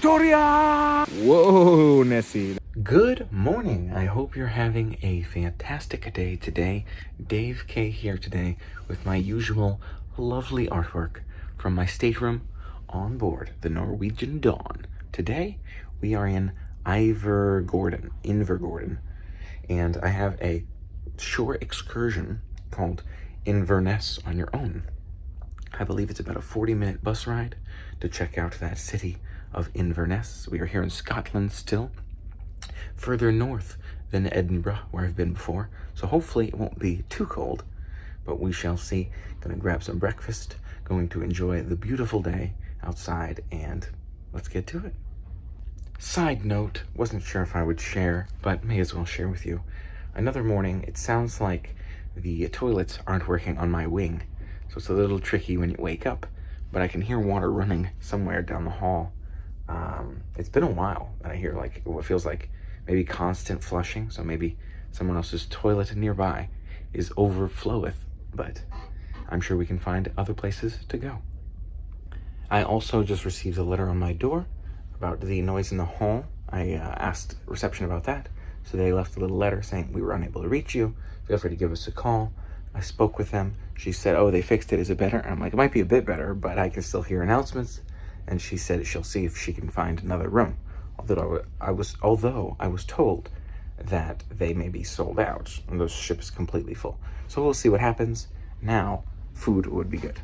Victoria! Whoa, Nessie. Good morning. I hope you're having a fantastic day today. Dave K here today with my usual lovely artwork from my stateroom on board the Norwegian Dawn. Today, we are in Invergordon, and I have a shore excursion called Inverness on your own. I believe it's about a 40-minute bus ride to check out that city of Inverness. We are here in Scotland still, further north than Edinburgh, where I've been before. So hopefully it won't be too cold, but we shall see. Gonna grab some breakfast, going to enjoy the beautiful day outside, and let's get to it. Side note, wasn't sure if I would share, but may as well share with you. Another morning, it sounds like the toilets aren't working on my wing, so it's a little tricky when you wake up, but I can hear water running somewhere down the hall. It's been a while that I hear like what feels like maybe constant flushing, so maybe someone else's toilet nearby is overfloweth, but I'm sure we can find other places to go. I also just received a letter on my door about the noise in the hall. I asked reception about that, so they left a little letter saying we were unable to reach you. Feel free to give us a call. I spoke with them. She said, oh, they fixed it. Is it better? And I'm like, it might be a bit better, but I can still hear announcements. And she said she'll see if she can find another room. Although I was told that they may be sold out and those ships completely full. So we'll see what happens. Now, food would be good.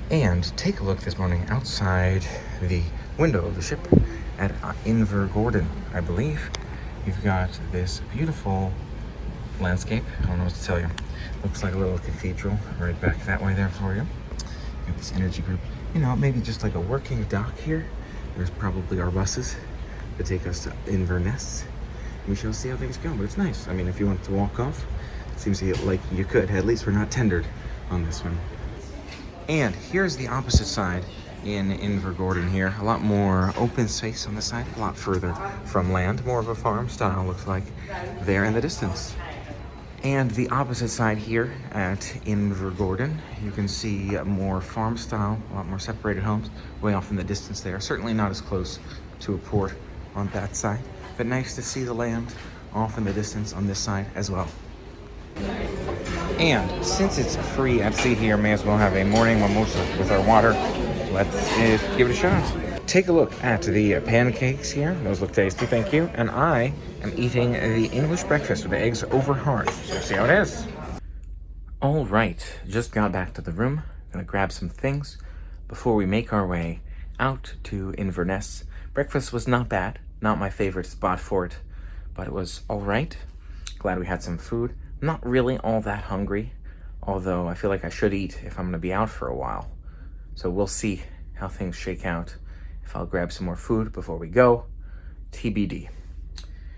And take a look this morning outside the window of the ship at Invergordon, I believe. You've got this beautiful landscape. I don't know what to tell you. Looks like a little cathedral right back that way there for you. Got this energy group. You know, maybe just like a working dock here. There's probably our buses to take us to Inverness. We shall see how things go, but it's nice. I mean, if you want to walk off, it seems like you could. At least we're not tendered on this one. And here's the opposite side in Invergordon here. A lot more open space on this side, a lot further from land. More of a farm style looks like there in the distance. And the opposite side here at Invergordon, you can see more farm style, a lot more separated homes way off in the distance there. Certainly not as close to a port on that side, but nice to see the land off in the distance on this side as well. And since it's free at sea here, may as well have a morning mimosa with our water. Let's give it a shot. Take a look at the pancakes here. Those look tasty, thank you. And I am eating the English breakfast with the eggs over hard. So see how it is. All right, just got back to the room. Gonna grab some things before we make our way out to Inverness. Breakfast was not bad. Not my favorite spot for it, but it was all right. Glad we had some food. Not really all that hungry, although I feel like I should eat if I'm gonna be out for a while. So we'll see how things shake out. If I'll grab some more food before we go, TBD.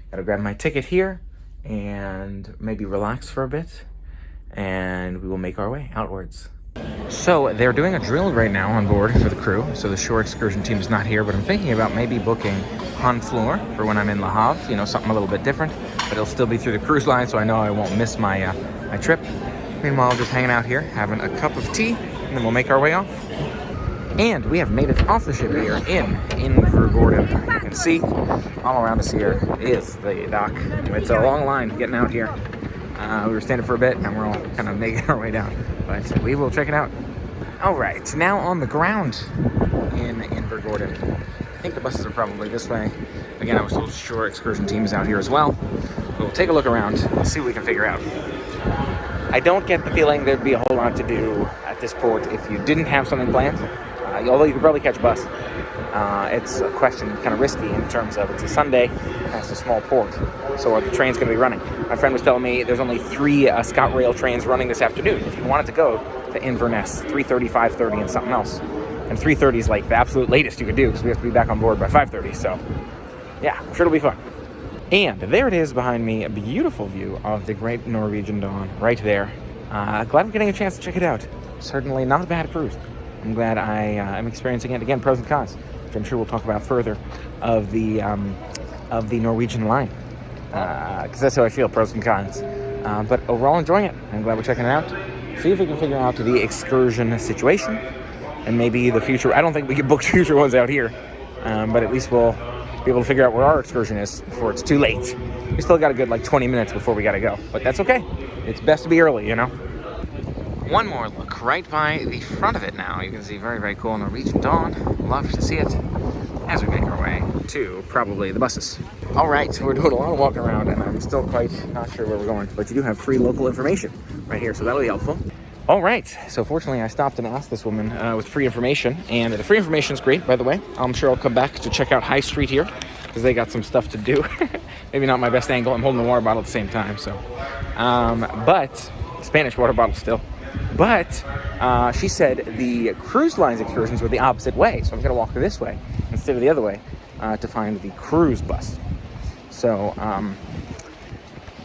Gotta grab my ticket here and maybe relax for a bit, and we will make our way outwards. So they're doing a drill right now on board for the crew. So the shore excursion team is not here, but I'm thinking about maybe booking on floor for when I'm in Le Havre, you know, something a little bit different, but it'll still be through the cruise line, so I know I won't miss my my trip. Meanwhile, just hanging out here, having a cup of tea, and then we'll make our way off. And we have made it off the ship here in Invergordon. You can see all around us here is the dock. It's a long line getting out here. We were standing for a bit and we're all kind of making our way down, but we will check it out. All right, now on the ground in Invergordon. I think the buses are probably this way. Again, I was told shore excursion team is out here as well. We'll take a look around and see what we can figure out. I don't get the feeling there'd be a whole lot to do at this port if you didn't have something planned. Although you could probably catch a bus. It's a question kind of risky in terms of it's a Sunday and it's a small port, so are the trains going to be running? My friend was telling me there's only 3 ScotRail trains running this afternoon. If you wanted to go to Inverness, 3:30, 5:30, and something else. And 3:30 is like the absolute latest you could do because we have to be back on board by 5:30. So yeah, I'm sure it'll be fun. And there it is behind me, a beautiful view of the great Norwegian Dawn right there. Glad I'm getting a chance to check it out. Certainly not a bad cruise. I'm glad I am experiencing it. Again, pros and cons, which I'm sure we'll talk about further, of the Norwegian line. Because that's how I feel, pros and cons. But overall, enjoying it. I'm glad we're checking it out. See if we can figure out the excursion situation. And maybe the future, I don't think we can book future ones out here. but at least we'll be able to figure out where our excursion is before it's too late. We still got a good like 20 minutes before we gotta go, but that's okay. It's best to be early, you know? One more look right by the front of it now. You can see very, very cool Norwegian dawn. Love to see it as we make our way to probably the buses. All right, so we're doing a lot of walking around and I'm still quite not sure where we're going, but you do have free local information right here, so that'll be helpful. All right, so fortunately I stopped and asked this woman with free information, and the free information is great, by the way. I'm sure I'll come back to check out High Street here because they got some stuff to do. Maybe not my best angle. I'm holding the water bottle at the same time, so. But Spanish water bottle still. But she said the cruise lines excursions were the opposite way, so I'm gonna walk this way instead of the other way to find the cruise bus. So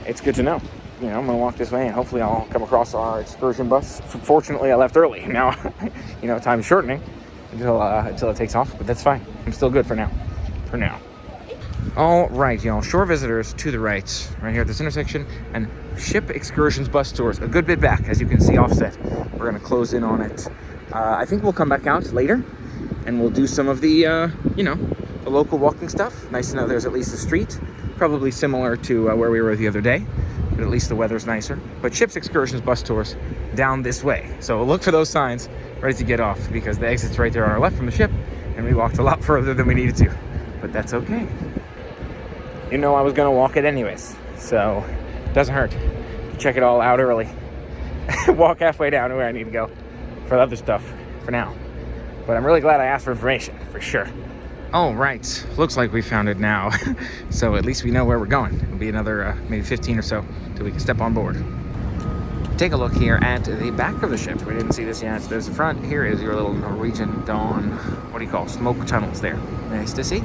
it's good to know. You know, I'm gonna walk this way and hopefully I'll come across our excursion bus. Fortunately, I left early. Now, you know, time's shortening until it takes off, but that's fine. I'm still good for now. All right, y'all, shore visitors to the right here at this intersection, and ship excursions bus tours a good bit back, as you can see offset. We're gonna close in on it. I think we'll come back out later and we'll do some of the, you know, the local walking stuff. Nice to know there's at least a street, probably similar to where we were the other day, but at least the weather's nicer. But ship's excursions bus tours down this way. So look for those signs ready to get off, because the exit's right there on our left from the ship, and we walked a lot further than we needed to, but that's okay. You know I was gonna walk it anyways, so it doesn't hurt. Check it all out early. Walk halfway down to where I need to go for the other stuff for now. But I'm really glad I asked for information, for sure. All right, looks like we found it now. So at least we know where we're going. It'll be another maybe 15 or so till we can step on board. Take a look here at the back of the ship. We didn't see this yet. So there's the front. Here is your little Norwegian dawn, what do you call, smoke tunnels there. Nice to see.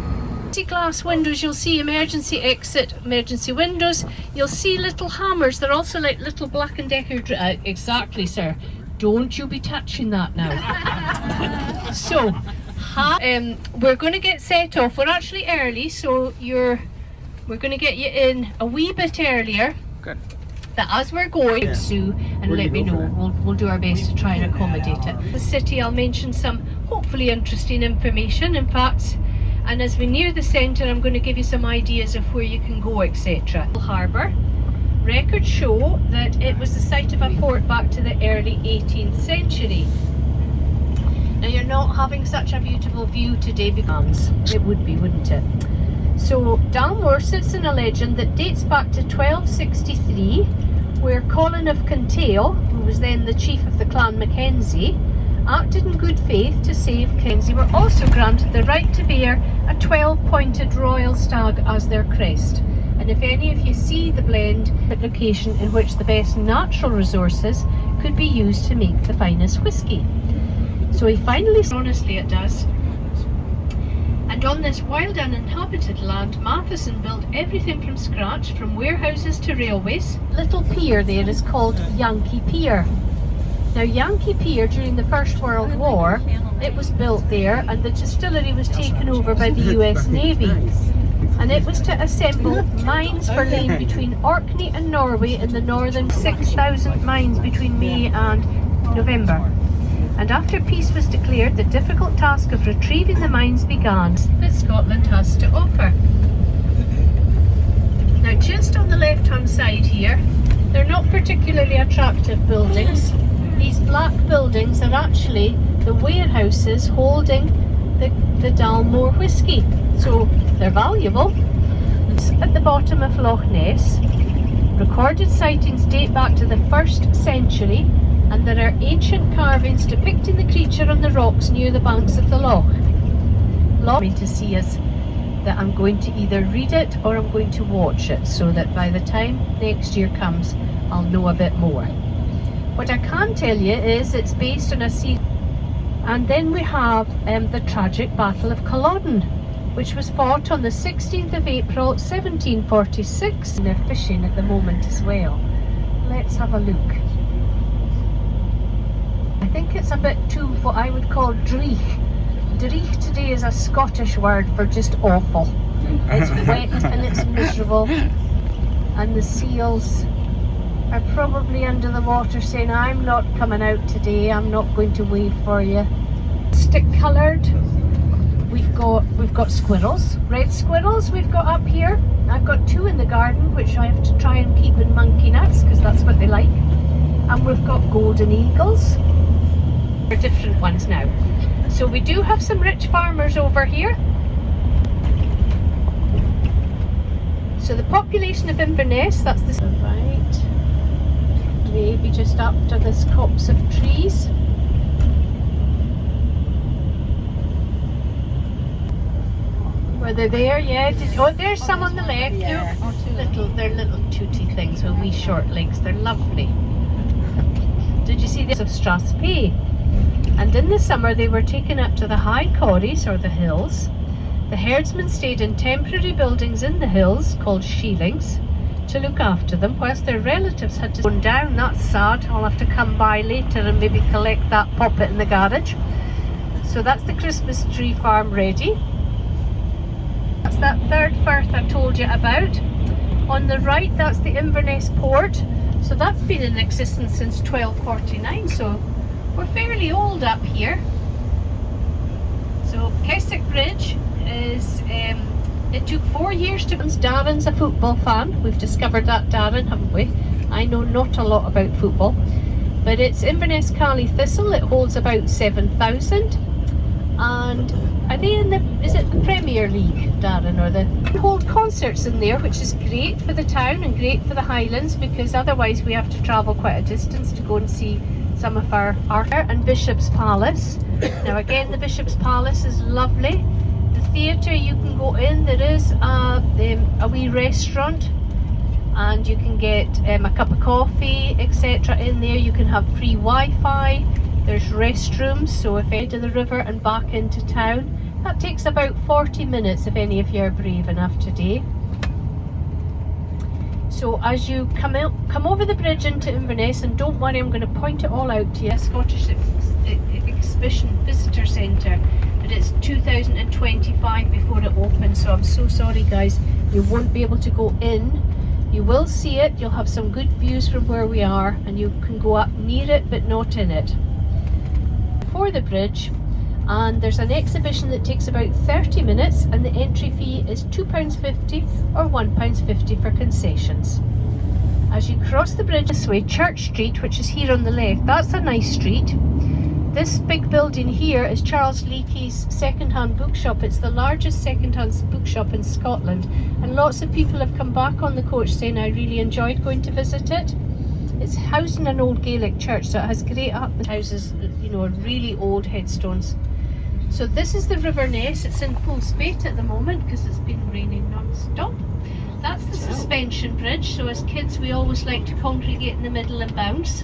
Glass windows, you'll see emergency exit, emergency windows. You'll see little hammers. They're also like little Black & Decker. Exactly, sir. Don't you be touching that now. So, we're going to get set off. We're actually early, so we're going to get you in a wee bit earlier. Good. But as we're going, Sue, and let me know. We'll do our best to try and accommodate it. The city, I'll mention some hopefully interesting information. In fact, and as we near the centre, I'm going to give you some ideas of where you can go, etc. Harbour. Records show that it was the site of a port back to the early 18th century. Now you're not having such a beautiful view today because it would be, wouldn't it? So Dalmore sits in a legend that dates back to 1263, where Colin of Kintail, who was then the chief of the clan Mackenzie, acted in good faith to save Mackenzie, were also granted the right to bear a 12-pointed royal stag as their crest. And if any of you see the blend, a location in which the best natural resources could be used to make the finest whisky. So he finally, honestly it does. And on this wild uninhabited land, Matheson built everything from scratch, from warehouses to railways. Little pier there is called Yankee Pier. Now Yankee Pier, during the First World War, it was built there and the distillery was taken over by the US Navy. And it was to assemble mines for laying between Orkney and Norway in the northern 6,000 mines between May and November. And after peace was declared, the difficult task of retrieving the mines began that Scotland has to offer. Now just on the left hand side here, they're not particularly attractive buildings. These black buildings are actually the warehouses holding the Dalmore whisky, so they're valuable. At the bottom of Loch Ness, recorded sightings date back to the 1st century, and there are ancient carvings depicting the creature on the rocks near the banks of the loch. To see us that I'm going to either read it or I'm going to watch it, so that by the time next year comes, I'll know a bit more. What I can tell you is it's based on a sea. And then we have the tragic Battle of Culloden, which was fought on the 16th of April 1746. And they're fishing at the moment as well. Let's have a look. I think it's a bit too what I would call dreich. Dreich today is a Scottish word for just awful. It's wet and it's miserable, and the seals are probably under the water saying, I'm not coming out today, I'm not going to wave for you. Stick coloured, we've got squirrels, red squirrels we've got up here. I've got 2 in the garden, which I have to try and keep in monkey nuts because that's what they like. And we've got golden eagles. They're different ones now. So we do have some rich farmers over here. So the population of Inverness, that's the right, maybe just after this copse of trees. Were they there? Yeah. Oh, there's some on the left. Yeah. They're little tooty things with wee short legs. They're lovely. Did you see this of Strathspey? And in the summer they were taken up to the high corries or the hills. The herdsmen stayed in temporary buildings in the hills called shielings to look after them whilst their relatives had to go down. That's sad. I'll have to come by later and maybe collect that, pop it in the garage. So that's the Christmas tree farm ready. That's that third firth I told you about. On the right, that's the Inverness port. So that's been in existence since 1249, so we're fairly old up here. So Keswick Bridge is, it took 4 years to... Darren's a football fan. We've discovered that, Darren, haven't we? I know not a lot about football, but it's Inverness Cali Thistle. It holds about 7,000. And are they in the, is it the Premier League, Darren, or the... We hold concerts in there, which is great for the town and great for the Highlands, because otherwise we have to travel quite a distance to go and see some of our art. And Bishop's Palace. Now again, the Bishop's Palace is lovely. The theatre, you can go in, there is a wee restaurant, and you can get a cup of coffee, etc. in there. You can have free Wi-Fi. There's restrooms, so if you're to the river and back into town, that takes about 40 minutes if any of you are brave enough today. So as you come over the bridge into Inverness, and don't worry, I'm going to point it all out to you. Scottish Exhibition Visitor Centre, but it's 2025 before it opens, so I'm so sorry guys, you won't be able to go in. You will see it, you'll have some good views from where we are, and you can go up near it but not in it. For the bridge, and there's an exhibition that takes about 30 minutes, and the entry fee is £2.50 or £1.50 for concessions. As you cross the bridge this way, Church Street, which is here on the left, that's a nice street. This big building here is Charles Leakey's second-hand bookshop. It's the largest second-hand bookshop in Scotland, and lots of people have come back on the coach saying I really enjoyed going to visit it. It's housed in an old Gaelic church, so it has great houses, you know, really old headstones. So this is the River Ness. It's in full spate at the moment because it's been raining non-stop. That's the suspension bridge, so as kids we always like to congregate in the middle and bounce.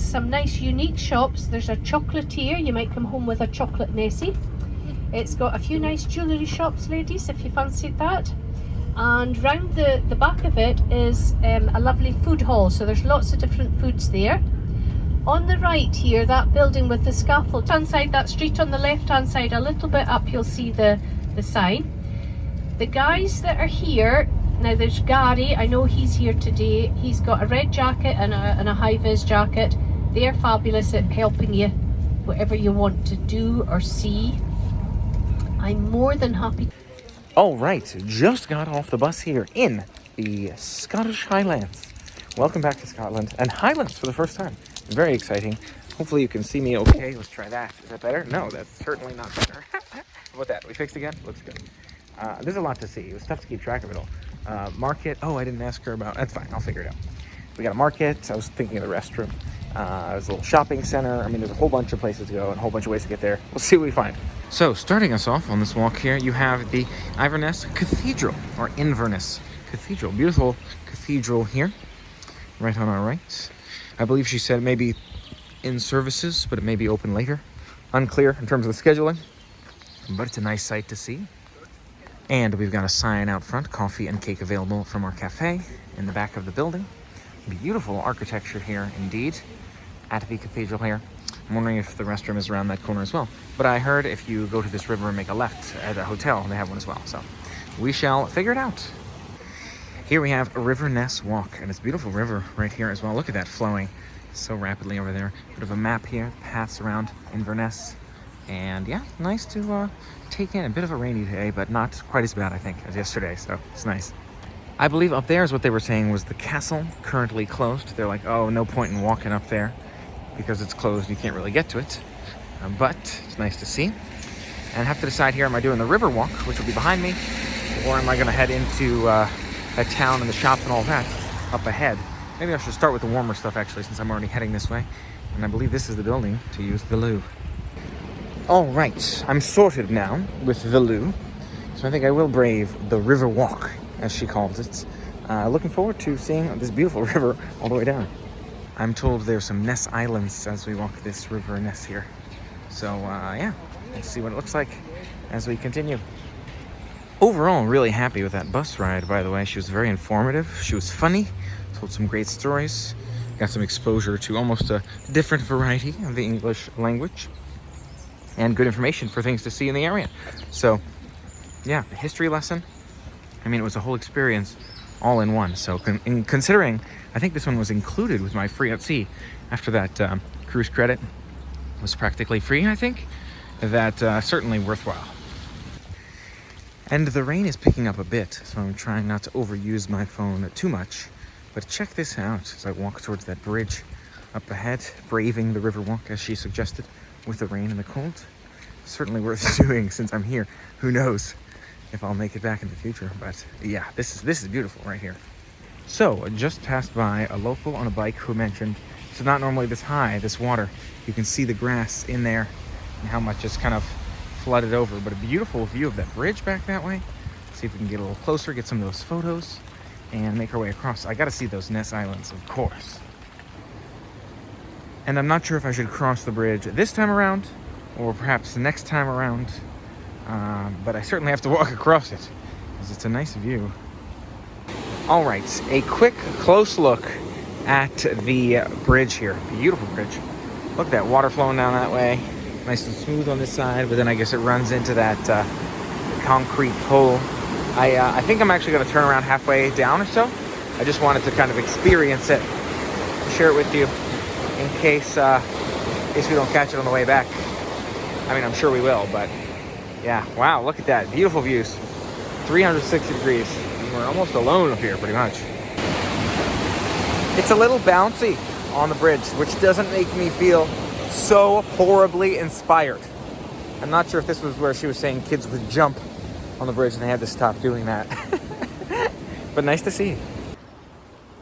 Some nice unique shops. There's a chocolatier, you might come home with a chocolate Nessie. It's got a few nice jewellery shops, ladies, if you fancied that. And round the back of it is a lovely food hall, so there's lots of different foods there. On the right here, that building with the scaffold, inside that street on the left hand side, a little bit up you'll see the sign. The guys that are here, now there's Gary, I know he's here today. He's got a red jacket and a high-vis jacket. They're fabulous at helping you whatever you want to do or see. I'm more than happy. All right, just got off the bus here in the Scottish Highlands. Welcome back to Scotland and Highlands for the first time. Very exciting. Hopefully you can see me okay. Let's try that. Is that better? No, that's certainly not better. How about that? We fixed again? Looks good. There's a lot to see. It was tough to keep track of it all. Market. Oh, I didn't ask her about... That's fine. I'll figure it out. We got a market. I was thinking of the restroom. There's a little shopping center. I mean, there's a whole bunch of places to go and a whole bunch of ways to get there. We'll see what we find. So, starting us off on this walk here, you have the Inverness Cathedral, or Inverness Cathedral. Beautiful cathedral here, right on our right. I believe she said it may be in services, but it may be open later. Unclear in terms of the scheduling, but it's a nice sight to see. And we've got a sign out front, coffee and cake available from our cafe in the back of the building. Beautiful architecture here indeed at the cathedral here. I'm wondering if the restroom is around that corner as well. But I heard if you go to this river and make a left at a hotel, they have one as well. So we shall figure it out. Here we have a River Ness walk, and it's a beautiful river right here as well. Look at that flowing so rapidly over there. Bit of a map here, paths around Inverness. And yeah, nice to take in. A bit of a rainy day, but not quite as bad, I think, as yesterday, so it's nice. I believe up there is what they were saying was the castle, currently closed. They're like, oh, no point in walking up there because it's closed, you can't really get to it. But it's nice to see. And I have to decide here, am I doing the river walk, which will be behind me, or am I gonna head into a town and the shops and all that up ahead? Maybe I should start with the warmer stuff actually, since I'm already heading this way. And I believe this is the building to use the loo. All right, I'm sorted now with the loo. So I think I will brave the river walk, as she calls it. Looking forward to seeing this beautiful river all the way down. I'm told there's some Ness Islands as we walk this river Ness here. So yeah, let's see what it looks like as we continue. Overall, really happy with that bus ride, by the way. She was very informative. She was funny, told some great stories, got some exposure to almost a different variety of the English language, and good information for things to see in the area. So yeah, a history lesson. I mean, it was a whole experience all in one. So considering, I think this one was included with my free at sea after that cruise credit was practically free, I think. That certainly worthwhile. And the rain is picking up a bit, so I'm trying not to overuse my phone too much. But check this out as I walk towards that bridge up ahead, braving the river walk as she suggested, with the rain and the cold. Certainly worth doing since I'm here. Who knows if I'll make it back in the future, but yeah, this is beautiful right here. So, just passed by a local on a bike who mentioned it's not normally this high, this water. You can see the grass in there and how much is kind of flooded over, but a beautiful view of that bridge back that way. See if we can get a little closer, get some of those photos, and make our way across. I gotta see those Ness Islands, of course. And I'm not sure if I should cross the bridge this time around, or perhaps the next time around, but I certainly have to walk across it, because it's a nice view. All right, a quick, close look at the bridge here. Beautiful bridge. Look at that water flowing down that way. Nice and smooth on this side, but then I guess it runs into that concrete pole. I think I'm actually going to turn around halfway down or so. I just wanted to kind of experience it, share it with you, in case we don't catch it on the way back. I mean, I'm sure we will, but yeah. Wow, look at that. Beautiful views. 360 degrees. We're almost alone up here, pretty much. It's a little bouncy on the bridge, which doesn't make me feel so horribly inspired. I'm not sure if this was where she was saying kids would jump on the bridge and they had to stop doing that. But nice to see.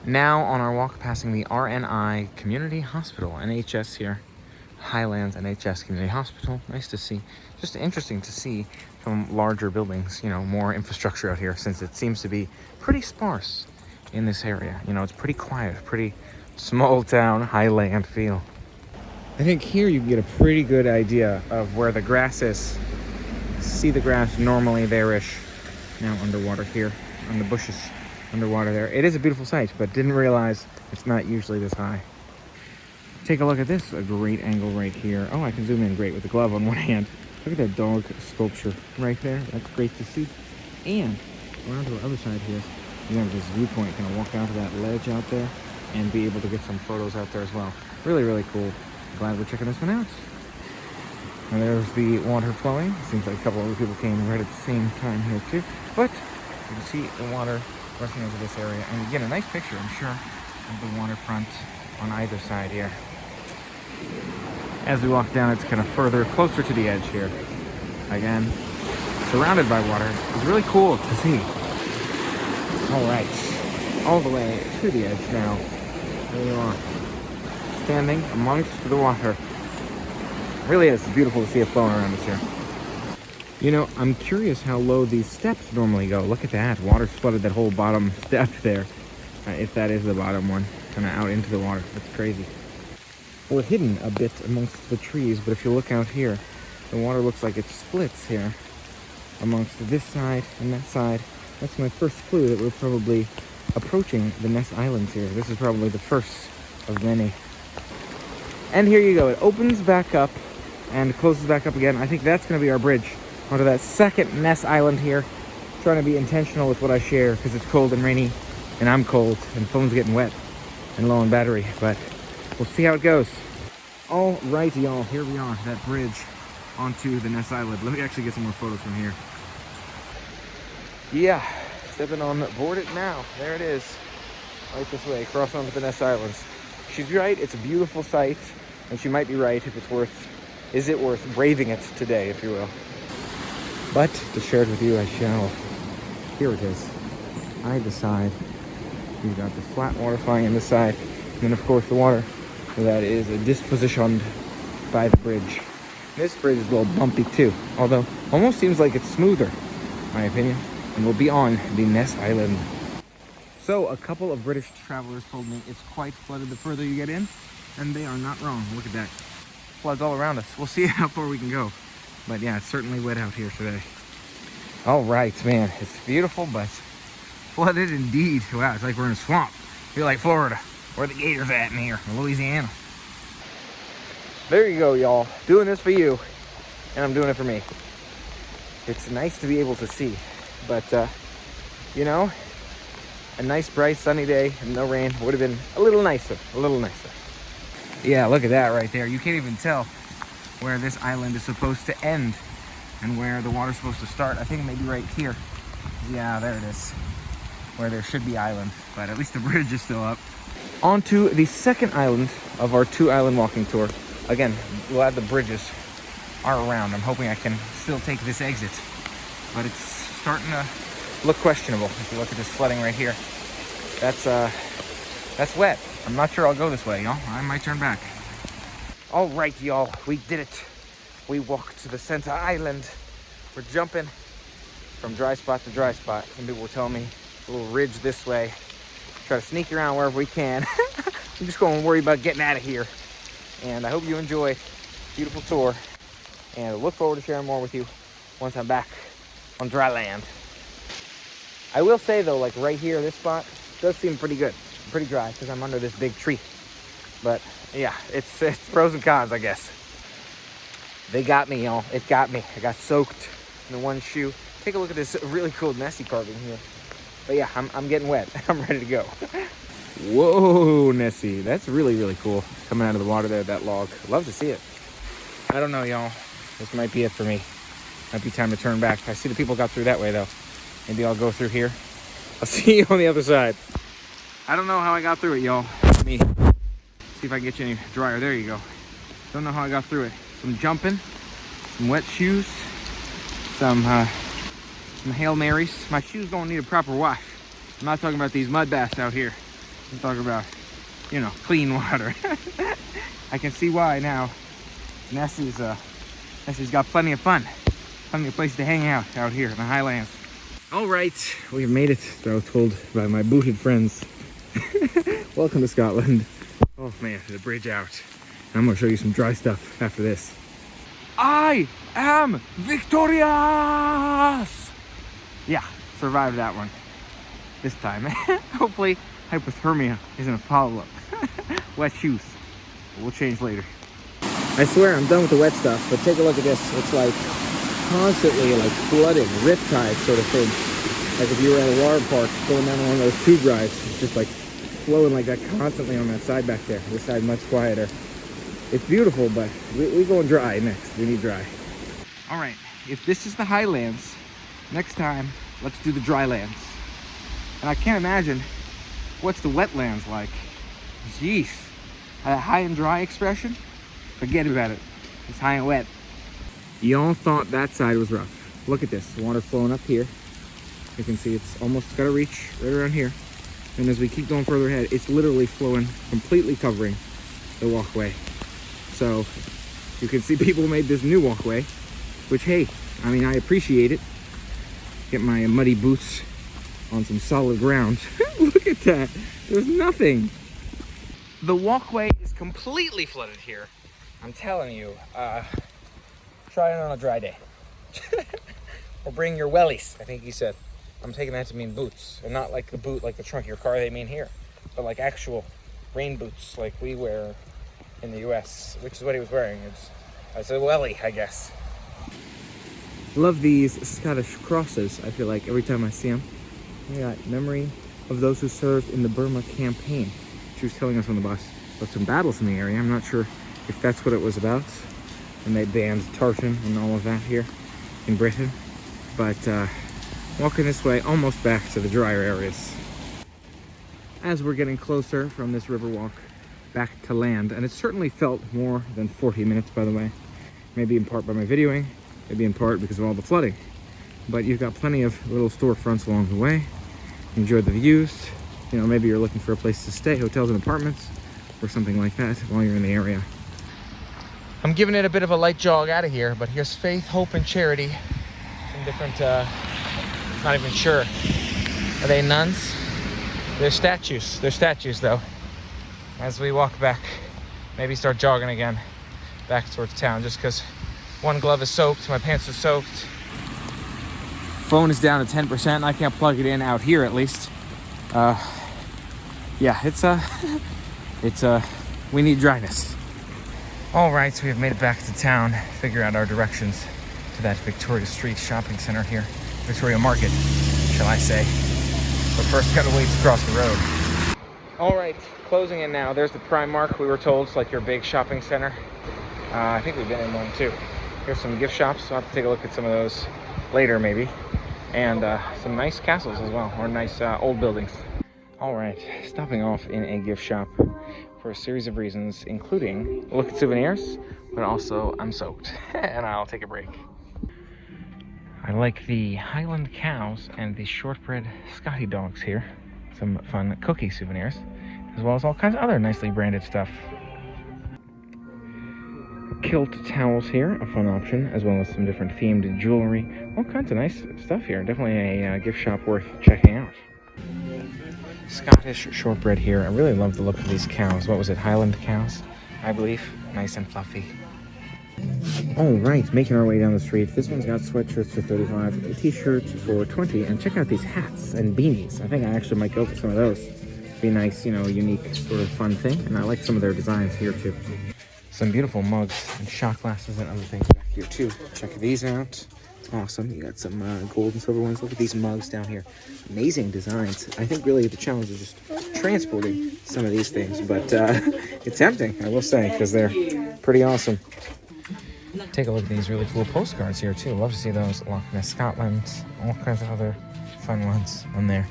Now on our walk passing the RNI Community Hospital, NHS here. Highlands NHS Community Hospital. Nice to see. Just interesting to see some larger buildings, you know, more infrastructure out here, since it seems to be pretty sparse in this area. You know, it's pretty quiet, pretty small town, highland feel. I think here you can get a pretty good idea of where the grass is. See the grass normally there-ish. Now underwater here, on the bushes underwater there. It is a beautiful sight, but didn't realize it's not usually this high. Take a look at this, a great angle right here. Oh, I can zoom in great with the glove on one hand. Look at that dog sculpture right there. That's great to see. And around to the other side here, you have this viewpoint. Kind of walk down to that ledge out there and be able to get some photos out there as well. Really, really cool. Glad we're checking this one out. And there's the water flowing. Seems like a couple other people came right at the same time here too. But you can see the water rushing over this area. And you get a nice picture, I'm sure, of the waterfront on either side here. As we walk down, it's kind of further, closer to the edge here. Again, surrounded by water. It's really cool to see. All right, all the way to the edge now. There you are, standing amongst the water. It really is beautiful to see it flowing around us here. You know, I'm curious how low these steps normally go. Look at that, water flooded that whole bottom step there. If that is the bottom one, kind of out into the water. That's crazy. We're hidden a bit amongst the trees, but if you look out here, the water looks like it splits here amongst this side and that side. That's my first clue that we're probably approaching the Ness Islands here. This is probably the first of many. And here you go. It opens back up and closes back up again. I think that's going to be our bridge onto that second Ness Island here. Trying to be intentional with what I share because it's cold and rainy and I'm cold and phone's getting wet and low on battery, but we'll see how it goes. All right, y'all, here we are, that bridge onto the Ness Island. Let me actually get some more photos from here. Yeah, stepping on board it now. There it is. Right this way, across onto the Ness Islands. She's right, it's a beautiful sight, and she might be right if it's worth, is it worth braving it today, if you will. But to share it with you, I shall. Here it is. Either side, you've got the flat water flying in this side, and then of course the water that is dispositioned by the bridge. This bridge is a little bumpy too, although almost seems like it's smoother, in my opinion. And we'll be on the Ness Island. So a couple of British travelers told me it's quite flooded the further you get in, and they are not wrong. Look at that. Floods all around us. We'll see how far we can go. But yeah, it's certainly wet out here today. All right, man, it's beautiful, but flooded indeed. Wow, it's like we're in a swamp. Feel like Florida, where the gators at in here, in Louisiana. There you go, y'all. Doing this for you, and I'm doing it for me. It's nice to be able to see, but you know, a nice bright sunny day and no rain would have been a little nicer, Yeah, look at that right there. You can't even tell where this island is supposed to end and where the water's supposed to start. I think maybe right here. Yeah, there it is, where there should be island, but at least the bridge is still up. On to the second island of our 2-island walking tour. Again, glad the bridges are around. I'm hoping I can still take this exit, but it's starting to look questionable. If you look at this flooding right here, that's wet. I'm not sure I'll go this way, y'all. I might turn back. All right, y'all, we did it. We walked to the center island. We're jumping from dry spot to dry spot. Some people were telling me a little ridge this way. Try to sneak around wherever we can. I'm just going to worry about getting out of here. And I hope you enjoy beautiful tour. And I look forward to sharing more with you once I'm back on dry land. I will say though, like right here, this spot does seem pretty good. Pretty dry because I'm under this big tree. But yeah, it's pros and cons, I guess. They got me, y'all. It got me. I got soaked in the one shoe. Take a look at this really cool Nessie carving here. But yeah, I'm getting wet. I'm ready to go. Whoa, Nessie. That's really, really cool. Coming out of the water there, that log. Love to see it. I don't know, y'all. This might be it for me. Might be time to turn back. I see the people got through that way, though. Maybe I'll go through here. I'll see you on the other side. I don't know how I got through it, y'all. Let me see if I can get you any drier. There you go. Don't know how I got through it. Some jumping, some wet shoes, some Hail Marys. My shoes don't need a proper wash. I'm not talking about these mud baths out here. I'm talking about, you know, clean water. I can see why now. Nessie's got plenty of fun. Plenty of place to hang out here in the Highlands. All right, we've made it, so I was told by my booted friends. Welcome to Scotland. Oh man, the bridge out. I'm gonna show you some dry stuff after this. I am victorious! Yeah, survived that one. This time. Hopefully, hypothermia isn't a follow-up. Wet shoes. We'll change later. I swear I'm done with the wet stuff, but take a look at this. It's like constantly like flooding, riptide sort of thing. Like if you were at a water park going down one of those tube rides, it's just like flowing like that constantly on that side back there. This side much quieter. It's beautiful, but we going dry next. We need dry. All right, if this is the Highlands, next time let's do the dry lands. And I can't imagine what's the wetlands like. Jeez, a high and dry expression? Forget about it. It's high and wet. Y'all thought that side was rough. Look at this, the water flowing up here. You can see it's almost got to reach right around here. And as we keep going further ahead, it's literally flowing, completely covering the walkway. So you can see people made this new walkway, which, hey, I mean, I appreciate it. Get my muddy boots on some solid ground. Look at that. There's nothing. The walkway is completely flooded here. I'm telling you, try it on a dry day. Or bring your wellies, I think he said. I'm taking that to mean boots, and not like the boot, like the trunk of your car they mean here, but like actual rain boots like we wear in the US, which is what he was wearing. It's a welly, I guess. Love these Scottish crosses, I feel like, every time I see them. I got memory of those who served in the Burma campaign. She was telling us on the bus about some battles in the area. I'm not sure if that's what it was about, and they banned tartan and all of that here in Britain. But walking this way, almost back to the drier areas. As we're getting closer from this river walk back to land, and it certainly felt more than 40 minutes, by the way. Maybe in part by my videoing, maybe in part because of all the flooding. But you've got plenty of little storefronts along the way. Enjoy the views. You know, maybe you're looking for a place to stay, hotels and apartments, or something like that while you're in the area. I'm giving it a bit of a light jog out of here, but here's faith, hope, and charity. Some different, not even sure. Are they nuns? They're statues. They're statues, though. As we walk back, maybe start jogging again back towards town, just because one glove is soaked, my pants are soaked. Phone is down to 10%. I can't plug it in out here, at least. Yeah, it's we need dryness. All right, so we've made it back to town. Figure out our directions to that Victoria Street shopping center here, Victoria Market, shall I say? But first, gotta wait to cross the road. All right, closing in now. There's the Primark. We were told it's like your big shopping center. I think we've been in one too. Here's some gift shops. So I'll have to take a look at some of those later, maybe. And some nice castles as well, or nice old buildings. All right, stopping off in a gift shop for a series of reasons, including a look at souvenirs, but also I'm soaked and I'll take a break. I like the Highland cows and the shortbread Scotty dogs here. Some fun cookie souvenirs, as well as all kinds of other nicely branded stuff. Kilt towels here, a fun option, as well as some different themed jewelry. All kinds of nice stuff here. Definitely a gift shop worth checking out. Scottish shortbread here. I really love the look of these cows. What was it, Highland cows, I believe? Nice and fluffy. All right, making our way down the street. This one's got sweatshirts for 35, t-shirts for 20, and check out these hats and beanies. I think I actually might go for some of those. Be a nice, you know, unique sort of fun thing, and I like some of their designs here too. Some beautiful mugs and shot glasses and other things back here too. Check these out. Awesome. You got some gold and silver ones. Look at these mugs down here. Amazing designs. I think really the challenge is just transporting some of these things, but it's tempting, I will say, because they're pretty awesome. Take a look at these really cool postcards here too. Love to see those. Loch Ness, Scotland, all kinds of other fun ones on there.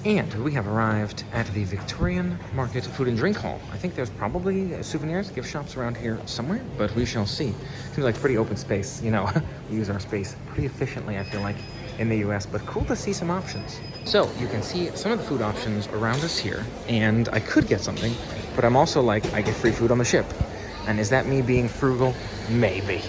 And we have arrived at the Victorian Market Food and Drink Hall. I think there's probably souvenirs, gift shops around here somewhere, but we shall see. Seems like pretty open space, you know. We use our space pretty efficiently, I feel like, in the US, but cool to see some options. So you can see some of the food options around us here, and I could get something, but I'm also like, I get free food on the ship. And is that me being frugal? Maybe.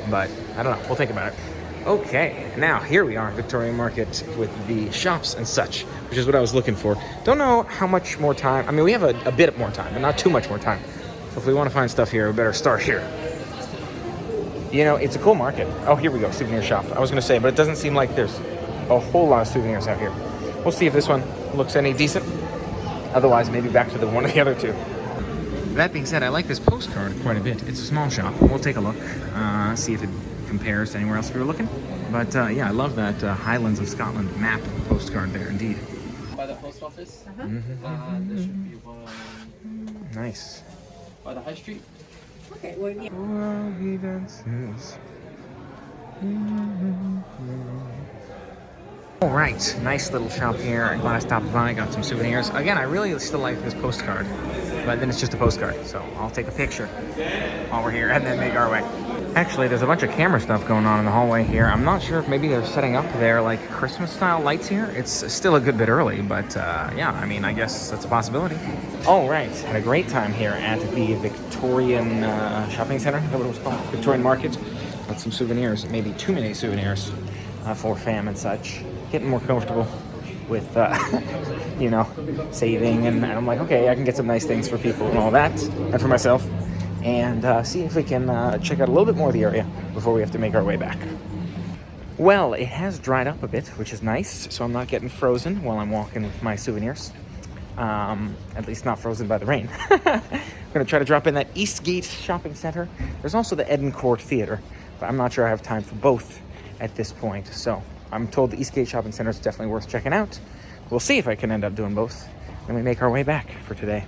But I don't know, we'll think about it. Okay, now here we are, Victoria Market, with the shops and such, which is what I was looking for. Don't know how much more time. I mean, we have a bit more time, but not too much more time. So if we want to find stuff here, we better start here. You know, it's a cool market. Oh, here we go, souvenir shop. I was going to say, but it doesn't seem like there's a whole lot of souvenirs out here. We'll see if this one looks any decent. Otherwise, maybe back to the one of the other two. That being said, I like this postcard quite a bit. It's a small shop. We'll take a look, see if it compares to anywhere else we were looking. But yeah, I love that Highlands of Scotland map postcard there, indeed. By the post office. Uh-huh. There should be one. Nice. By the high street. Okay, well, yeah. While he dances. All right, nice little shop here. I'm glad I stopped by. Got some souvenirs. Again, I really still like this postcard, but then it's just a postcard, so I'll take a picture while we're here and then make our way. Actually, there's a bunch of camera stuff going on in the hallway here. I'm not sure if maybe they're setting up their like Christmas-style lights here. It's still a good bit early, but yeah, I mean, I guess that's a possibility. All right, had a great time here at the Victorian shopping center. Is that what it was called? Victorian Market. Got some souvenirs, maybe too many souvenirs for fam and such. Getting more comfortable with, you know, saving, and I'm like, okay, I can get some nice things for people and all that, and for myself. And see if we can check out a little bit more of the area before we have to make our way back. Well, it has dried up a bit, which is nice, so I'm not getting frozen while I'm walking with my souvenirs. At least not frozen by the rain. I'm going to try to drop in that Eastgate shopping center. There's also the Eden Court Theatre, but I'm not sure I have time for both at this point. So I'm told the Eastgate shopping center is definitely worth checking out. We'll see if I can end up doing both when we make our way back for today.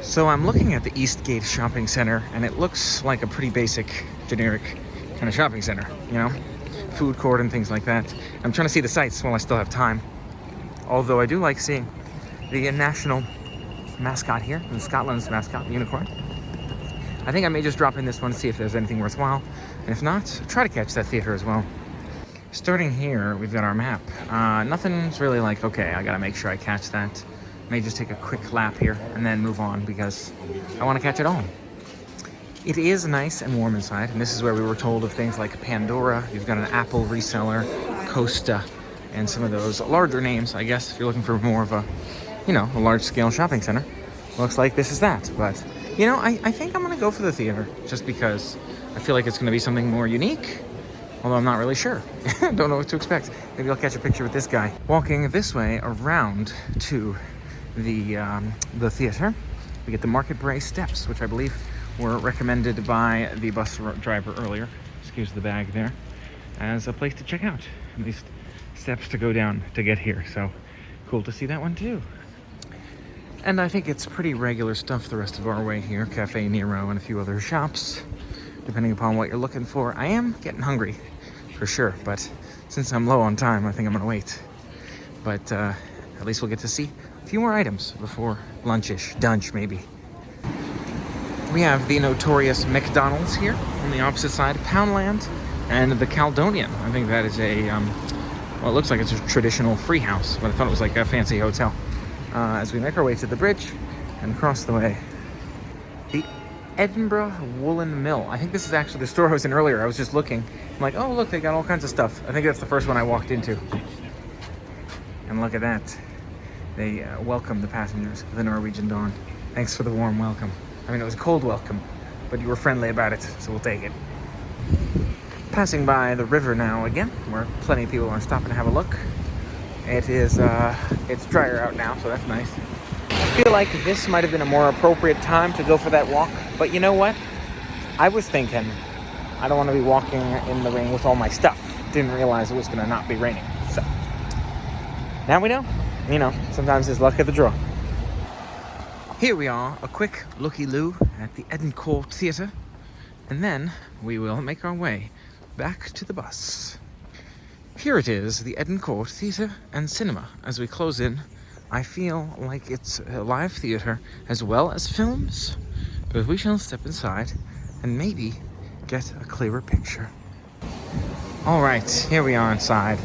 So I'm looking at the Eastgate Shopping Center, and it looks like a pretty basic, generic kind of shopping center, you know? Food court and things like that. I'm trying to see the sights while I still have time. Although I do like seeing the national mascot here, the Scotland's mascot, the unicorn. I think I may just drop in this one to see if there's anything worthwhile. And if not, try to catch that theater as well. Starting here, we've got our map. Nothing's really like, okay, I gotta make sure I catch that. May just take a quick lap here and then move on because I want to catch it all. It is nice and warm inside, and this is where we were told of things like Pandora. You've got an Apple reseller, Costa, and some of those larger names, I guess, if you're looking for more of a, you know, a large-scale shopping center. Looks like this is that, but, you know, I think I'm going to go for the theater just because I feel like it's going to be something more unique, although I'm not really sure. Don't know what to expect. Maybe I'll catch a picture with this guy. Walking this way around to the theater, we get the Market Brae steps, which I believe were recommended by the bus driver earlier. Excuse the bag there, as a place to check out, at least steps to go down to get here. So cool to see that one too. And I think it's pretty regular stuff the rest of our way here. Cafe Nero and a few other shops, depending upon what you're looking for. I am getting hungry for sure, but since I'm low on time, I think I'm gonna wait. But at least we'll get to see a few more items before lunchish, dunch maybe. We have the notorious McDonald's here on the opposite side, Poundland, and the Caledonian. I think that is a, well, it looks like it's a traditional free house, but I thought it was like a fancy hotel. As we make our way to the bridge and across the way, the Edinburgh Woolen Mill. I think this is actually the store I was in earlier. I was just looking. I'm like, oh, look, they got all kinds of stuff. I think that's the first one I walked into. And look at that. They welcome the passengers of the Norwegian Dawn. Thanks for the warm welcome. I mean, it was a cold welcome, but you were friendly about it, so we'll take it. Passing by the river now again, where plenty of people are stopping to have a look. It is, it's drier out now, so that's nice. I feel like this might have been a more appropriate time to go for that walk, but you know what? I was thinking, I don't want to be walking in the rain with all my stuff. Didn't realize it was going to not be raining, so. Now we know. You know, sometimes it's luck of the draw. Here we are, a quick looky-loo at the Edinburgh Theatre, and then we will make our way back to the bus. Here it is, the Edinburgh Theatre and Cinema. As we close in, I feel like it's a live theatre as well as films, but we shall step inside and maybe get a clearer picture. All right, here we are inside.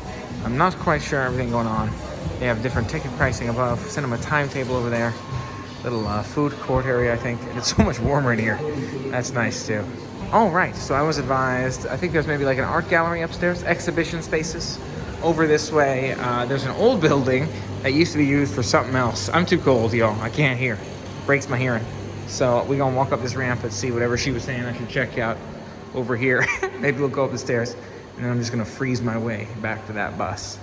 I'm not quite sure everything going on. They have different ticket pricing above, cinema timetable over there, little food court area, I think. It's so much warmer in here. That's nice too. All right, so I was advised, I think there's maybe like an art gallery upstairs, exhibition spaces. Over this way, there's an old building that used to be used for something else. I'm too cold, y'all. I can't hear. Breaks my hearing. So we're gonna walk up this ramp and see whatever she was saying I should check out over here. Maybe we'll go up the stairs, and then I'm just gonna freeze my way back to that bus.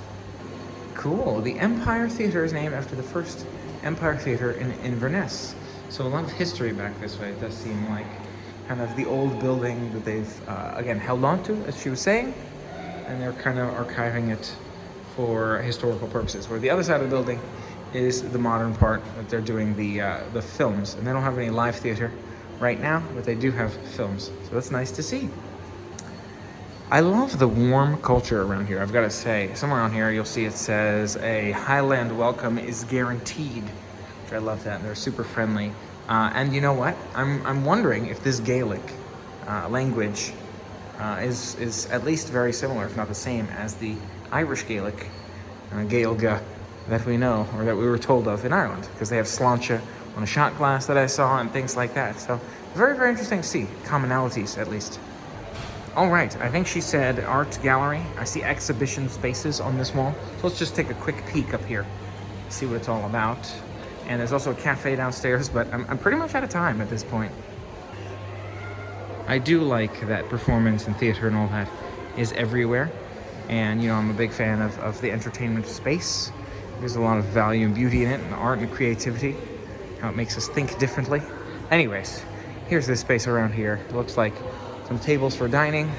Cool, the Empire Theatre is named after the first Empire Theatre in Inverness. So a lot of history back this way. It does seem like kind of the old building that they've, again, held on to, as she was saying, and they're kind of archiving it for historical purposes, where the other side of the building is the modern part that they're doing the films. And they don't have any live theater right now, but they do have films. So that's nice to see. I love the warm culture around here, I've got to say. Somewhere on here you'll see it says a Highland welcome is guaranteed, which I love that. They're super friendly. And you know what? I'm wondering if this Gaelic language is at least very similar, if not the same, as the Irish Gaelic, Gaelga, that we know, or that we were told of in Ireland, because they have sláinte on a shot glass that I saw and things like that. So very, very interesting to see commonalities, at least. All right, I think she said art gallery. I see exhibition spaces on this wall. So let's just take a quick peek up here, see what it's all about. And there's also a cafe downstairs, but I'm pretty much out of time at this point. I do like that performance and theater and all that is everywhere. And, you know, I'm a big fan of the entertainment space. There's a lot of value and beauty in it, and art and creativity, how it makes us think differently. Anyways, here's this space around here. It looks like some tables for dining.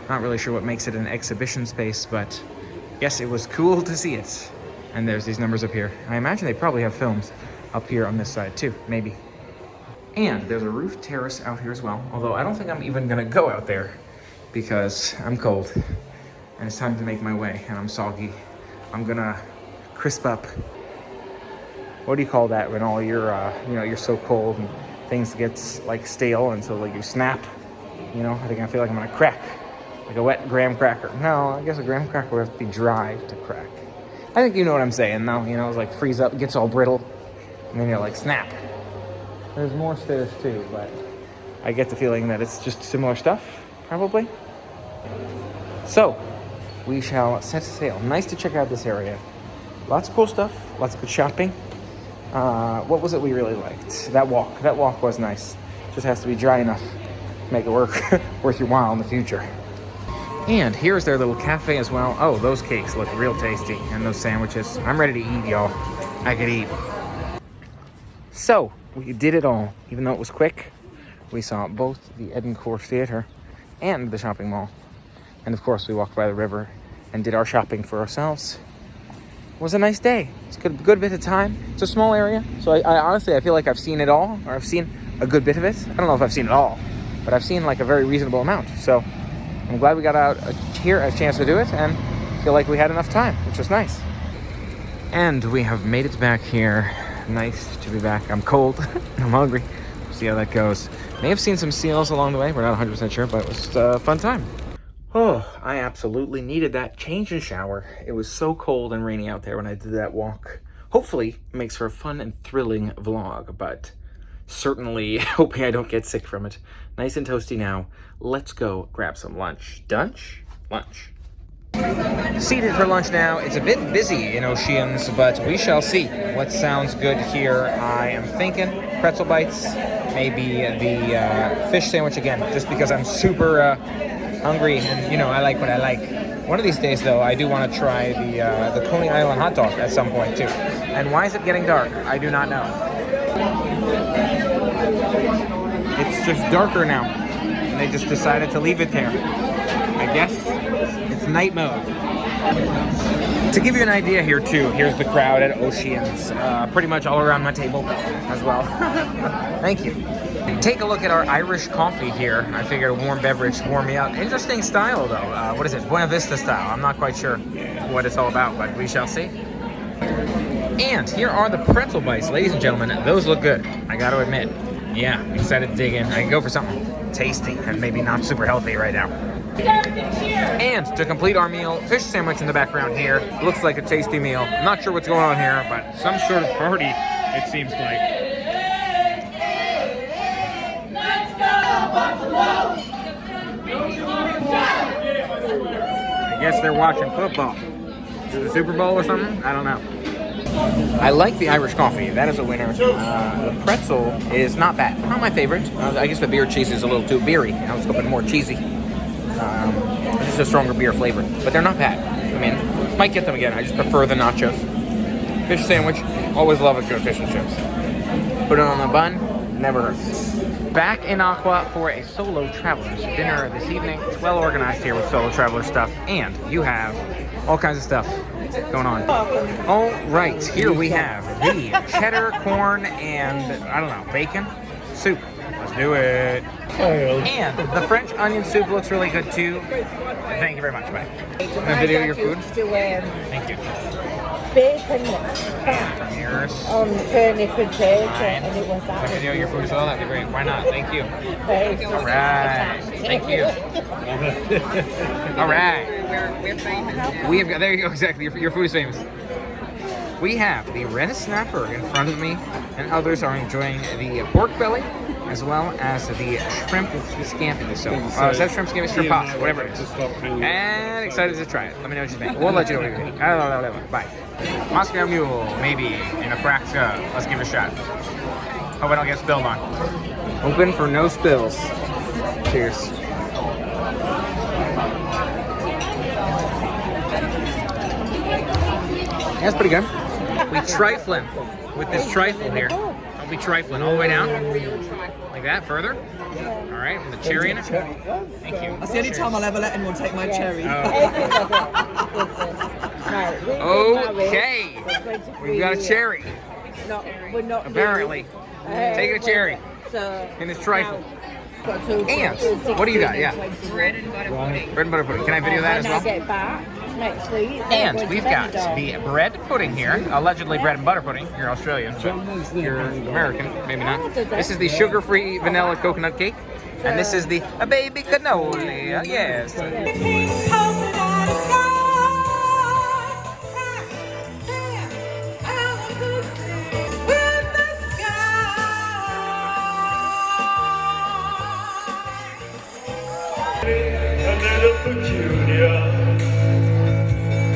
Not really sure what makes it an exhibition space, but yes, it was cool to see it. And there's these numbers up here. I imagine they probably have films up here on this side too, maybe. And there's a roof terrace out here as well, although I don't think I'm even gonna go out there because I'm cold and it's time to make my way and I'm soggy. I'm gonna crisp up. What do you call that when all your, you're so cold and things get like stale and so like you snap? You know, I feel like I'm gonna crack, like a wet graham cracker. No, I guess a graham cracker would have to be dry to crack. I think you know what I'm saying though, you know, it's like freeze up, gets all brittle, and then you're like snap. There's more stairs too, but I get the feeling that it's just similar stuff, probably. So, we shall set sail. Nice to check out this area. Lots of cool stuff, lots of good shopping. What was it we really liked? That walk was nice. Just has to be dry enough to make it work worth your while in the future. And here's their little cafe as well. Oh, those cakes look real tasty, and those sandwiches. I'm ready to eat, y'all. I could eat. So, we did it all. Even though it was quick, we saw both the Edinburgh Theatre and the shopping mall. And of course, we walked by the river and did our shopping for ourselves. It was a nice day. It's a good bit of time. It's a small area, so I honestly, I feel like I've seen it all, or I've seen a good bit of it. I don't know if I've seen it all, but I've seen like a very reasonable amount. So I'm glad we got out here a chance to do it, and feel like we had enough time, which was nice. And we have made it back here. Nice to be back. I'm cold. I'm hungry. We'll see how that goes. May have seen some seals along the way. We're not 100% sure, but it was a fun time. Oh, I absolutely needed that change and shower. It was so cold and rainy out there when I did that walk. Hopefully, it makes for a fun and thrilling vlog, but certainly hoping I don't get sick from it. Nice and toasty now. Let's go grab some lunch. Lunch? Seated for lunch now. It's a bit busy in Oceans, but we shall see what sounds good here. I am thinking pretzel bites, maybe the fish sandwich again, just because I'm super hungry and, I like what I like. One of these days, though, I do want to try the Coney Island hot dog at some point, too. And why is it getting dark? I do not know. It's just darker now, and they just decided to leave it there. I guess it's night mode. To give you an idea here too, here's the crowd at Oceans, pretty much all around my table as well. Thank you. Take a look at our Irish coffee here. I figured a warm beverage to warm me up. Interesting style though. What is it? Buena Vista style. I'm not quite sure what it's all about, but we shall see. And here are the pretzel bites, ladies and gentlemen. Those look good, I gotta admit. Yeah, excited to dig in. I can go for something tasty and maybe not super healthy right now. And to complete our meal, fish sandwich in the background here. Looks like a tasty meal. I'm not sure what's going on here, but some sort of party, it seems like. I guess they're watching football. Is it the Super Bowl or something? I don't know. I like the Irish coffee. That is a winner. The pretzel is not bad. Not my favorite. I guess the beer cheese is a little too beery. I was hoping more cheesy. It's just a stronger beer flavor. But they're not bad. I mean, might get them again. I just prefer the nachos. Fish sandwich. Always love a good fish and chips. Put it on the bun. Never hurts. Back in Aqua for a solo traveler's dinner this evening. It's well organized here with solo traveler stuff. And you have all kinds of stuff going on. All right, here we have the cheddar, corn, and, I don't know, bacon soup. Let's do it. And the French onion soup looks really good too. Thank you very much. Bye. Can I video your food? Thank you. Bacon On turnip and potato, and it was If I that. video your food as well, that'd be great. Why not? Thank you. All right. Thank you. All right. We're famous. We have got, there you go, exactly. Your food is famous. We have the red snapper in front of me, and others are enjoying the pork belly, as well as the shrimp scampi. So, is that shrimp scampi? Shrimp pasta, whatever it is. And excited to try it. Let me know what you think. We'll let you know what you think. Bye. Moscow Mule, maybe, in a cracked cup. Let's give it a shot. Hope I don't get spilled on. Open for no spills. Cheers. That's pretty good. We trifling with this trifle here. I'll be trifling all the way down. Like that, further. All right, with the cherry in it. Thank you. That's the only time I'll ever let anyone take my cherry. Okay. We've got a cherry. We're not Apparently. Take a cherry. So. And it's trifle. Got two And for what do you got? 16 Yeah. and 21. Bread and butter pudding. Bread and butter pudding. Can I video that as When I well? get back next week. then I'm And going to we've got Benidorm. the bread pudding here, allegedly bread and butter pudding. You're Australian, but you're American, maybe not. This is the sugar-free vanilla coconut cake, and this is the baby cannoli. Yes. A little peculiar.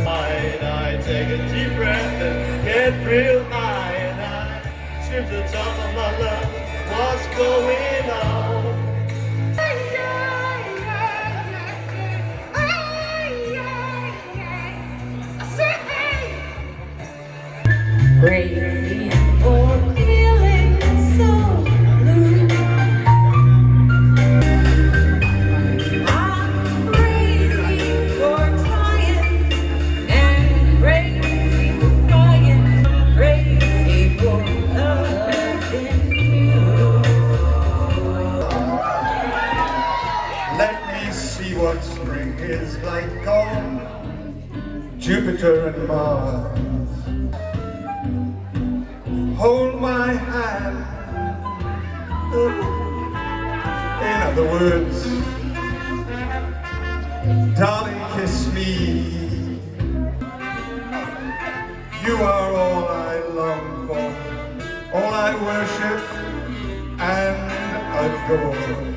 I take a deep breath and get real high, and I scream to the top of my lungs, what's going on? Crazy for feeling so blue. I'm crazy for trying and crazy for crying, crazy for loving you. Let me see what spring is like on Jupiter and Mars. Hold my hand. In other words, darling, kiss me. You are all I long for, all I worship and adore.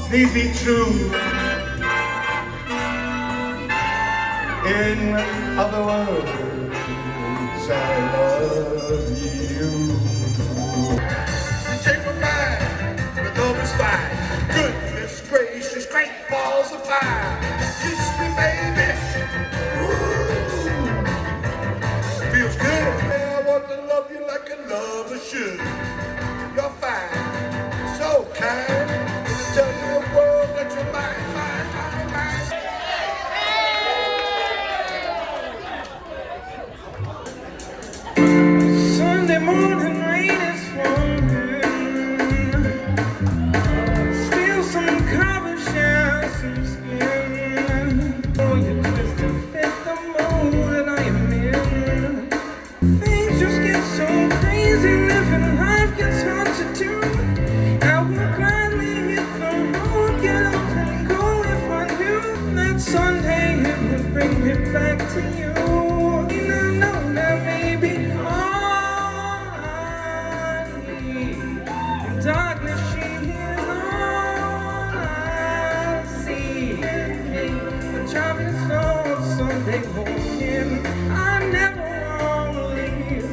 Please be true. In other words, I love you. Take my mind with all this fire. Goodness gracious, great balls of fire. Kiss me, baby. Ooh. Feels good. I want to love you like a lover should. You're fine, so kind. Tell the world that you're mine, mine, mine, mine. Sunday morning rain is falling. Steal some cover, share some skin. Oh, you twist to fit the mold that I am in. Things just get so crazy, living life gets hard to do. I would gladly hit the road, get up and go if I knew that Sunday it would bring me back to you. And I know that maybe all I need. In darkness she is all I see. The driving on Sunday morning, I never wanna leave.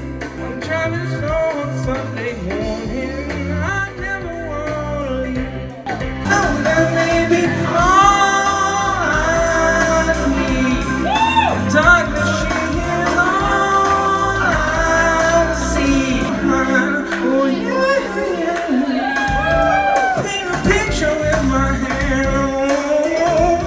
I'm driving on Sunday morning, I never wanna leave. Oh, that may be all I need. In darkness she is all I see. Oh yeah, yeah. Paint a picture with my hand.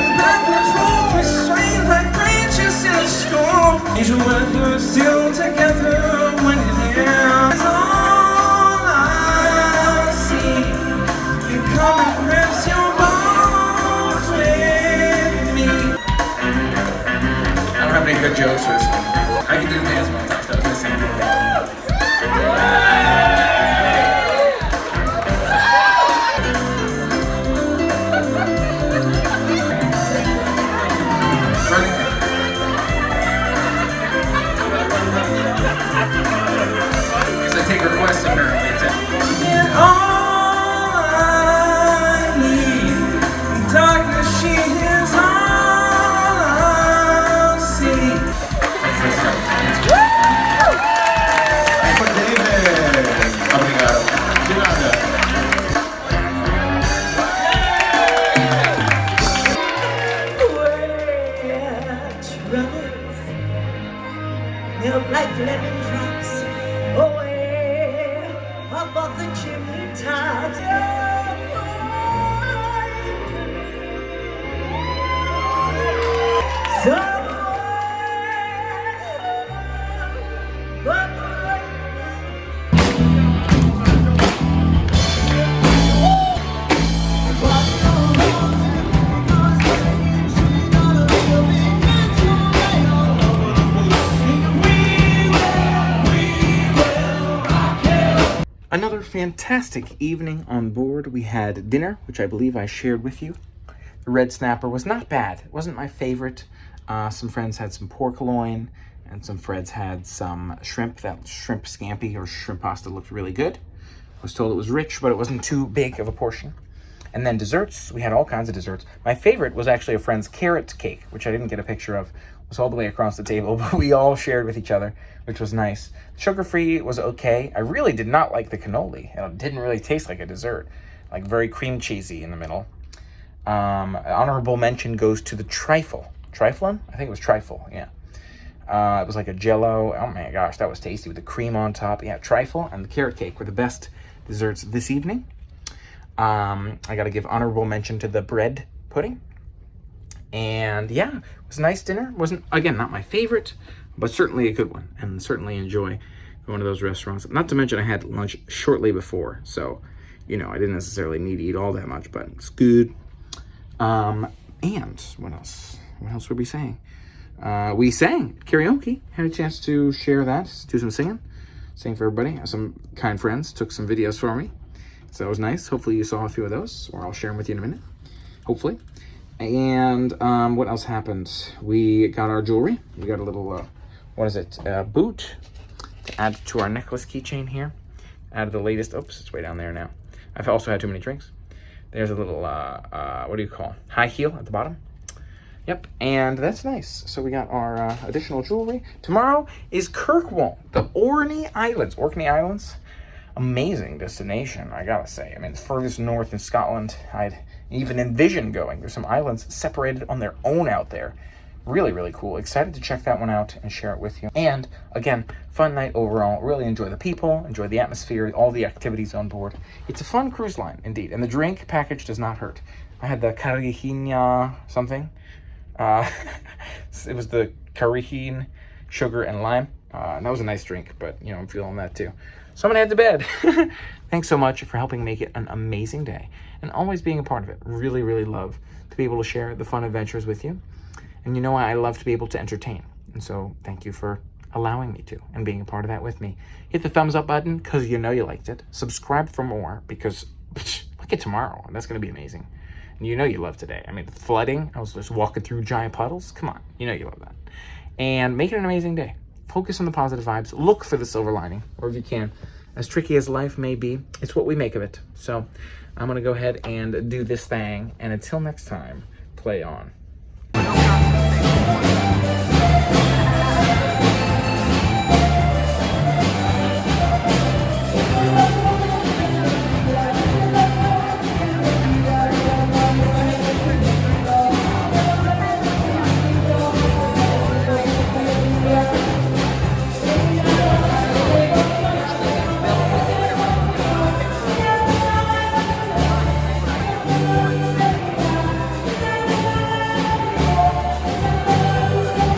Backwards roll me sway like branches in a storm. Angel weather still together when it ends. All I see. You come and press your bones with me. I don't have any good jokes for this one. I can do the dance montage. That was missing. Because I take requests apparently too. All I need, darkness she is all I see. For David. Obrigado. De nada. Milk like lemon drops away above the chimney tops. Somewhere but the rain fantastic evening on board. We had dinner, which I believe I shared with you. The red snapper was not bad. It wasn't my favorite. Some friends had some pork loin, and some friends had some shrimp. That shrimp scampi or shrimp pasta looked really good. I was told it was rich, but it wasn't too big of a portion. And then desserts, we had all kinds of desserts. My favorite was actually a friend's carrot cake, which I didn't get a picture of. It was all the way across the table, but we all shared with each other, which was nice. Sugar-free was okay. I really did not like the cannoli. It didn't really taste like a dessert, like very cream cheesy in the middle. Honorable mention goes to the trifle. Triflin? I think it was trifle, yeah. It was like a jello. Oh my gosh, that was tasty with the cream on top. Yeah, trifle and the carrot cake were the best desserts this evening. I got to give honorable mention to the bread pudding. And yeah, it was a nice dinner. Wasn't, again, not my favorite, but certainly a good one. And certainly enjoy going to those restaurants. Not to mention I had lunch shortly before. So, you know, I didn't necessarily need to eat all that much, but it's good. And what else? What else were we saying? We sang karaoke. Had a chance to share that, do some singing. Sang for everybody. Some kind friends took some videos for me. So that was nice. Hopefully you saw a few of those, or I'll share them with you in a minute. Hopefully. And what else happened? We got our jewelry. We got a little, boot to add to our necklace keychain here. Added the latest, oops, it's way down there now. I've also had too many drinks. There's a little, high heel at the bottom. Yep, and that's nice. So we got our additional jewelry. Tomorrow is Kirkwall, the Orkney Islands. Orkney Islands, amazing destination, I gotta say. I mean, it's furthest north in Scotland I'd even envision going. There's some islands separated on their own out there. Really, really cool. Excited to check that one out and share it with you. And again, fun night overall. Really enjoy the people, enjoy the atmosphere, all the activities on board. It's a fun cruise line, indeed. And the drink package does not hurt. I had the Carihin something. It was the Carihin, sugar and lime. And that was a nice drink, but you know, I'm feeling that too. So I'm gonna head to bed. Thanks so much for helping make it an amazing day and always being a part of it. Really, really love to be able to share the fun adventures with you. And you know, I love to be able to entertain. And so thank you for allowing me to and being a part of that with me. Hit the thumbs up button because you know you liked it. Subscribe for more because look at tomorrow. That's going to be amazing. And you know you love today. I mean, the flooding, I was just walking through giant puddles. Come on. You know you love that. And make it an amazing day. Focus on the positive vibes. Look for the silver lining, or if you can. As tricky as life may be, it's what we make of it. So I'm going to go ahead and do this thing. And until next time, play on.